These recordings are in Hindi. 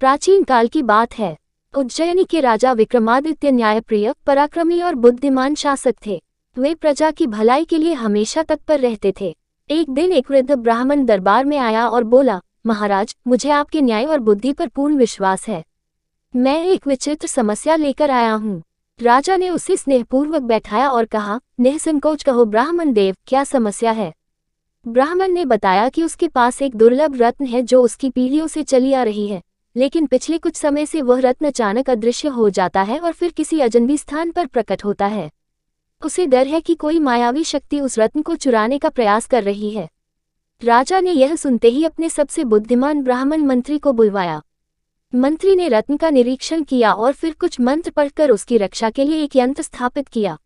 प्राचीन काल की बात है। उज्जैनी के राजा विक्रमादित्य न्यायप्रिय, पराक्रमी और बुद्धिमान शासक थे। वे प्रजा की भलाई के लिए हमेशा तत्पर रहते थे। एक दिन एक वृद्ध ब्राह्मण दरबार में आया और बोला, महाराज, मुझे आपके न्याय और बुद्धि पर पूर्ण विश्वास है। मैं एक विचित्र समस्या लेकर आया हूँ। राजा ने उसे स्नेहपूर्वक बैठाया और कहा, निःसंकोच कहो ब्राह्मण देव, क्या समस्या है। ब्राह्मण ने बताया कि उसके पास एक दुर्लभ रत्न है जो उसकी पीढ़ियों से चली आ रही है, लेकिन पिछले कुछ समय से वह रत्न अचानक अदृश्य हो जाता है और फिर किसी अजनबी स्थान पर प्रकट होता है। उसे डर है कि कोई मायावी शक्ति उस रत्न को चुराने का प्रयास कर रही है। राजा ने यह सुनते ही अपने सबसे बुद्धिमान ब्राह्मण मंत्री को बुलवाया। मंत्री ने रत्न का निरीक्षण किया और फिर कुछ मंत्र पढ़कर उसकी रक्षा के लिए एक यंत्र स्थापित किया।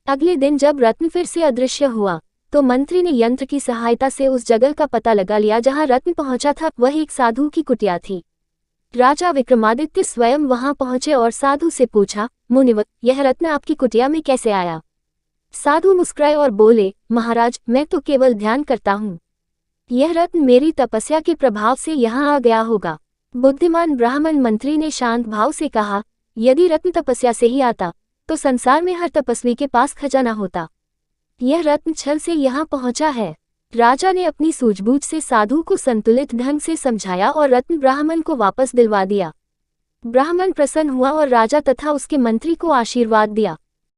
अगले दिन जब रत्न फिर से अदृश्य हुआ, तो मंत्री ने यंत्र की सहायता से उस जगह का पता लगा लिया जहां रत्न पहुंचा था। वह एक साधु की कुटिया थी। राजा विक्रमादित्य स्वयं वहां पहुंचे और साधु से पूछा, मुनिवर, यह रत्न आपकी कुटिया में कैसे आया। साधु मुस्कुराए और बोले, महाराज, मैं तो केवल ध्यान करता हूँ। यह रत्न मेरी तपस्या के प्रभाव से यहाँ आ गया होगा। बुद्धिमान ब्राह्मण मंत्री ने शांत भाव से कहा, यदि रत्न तपस्या से ही आता तो संसार में हर तपस्वी के पास खजाना होता। यह रत्न छल से यहाँ पहुँचा है। राजा ने अपनी सूझबूझ से साधु को संतुलित ढंग से समझाया और रत्न ब्राह्मण को वापस दिलवा दिया। ब्राह्मण प्रसन्न हुआ और राजा तथा उसके मंत्री को आशीर्वाद दिया।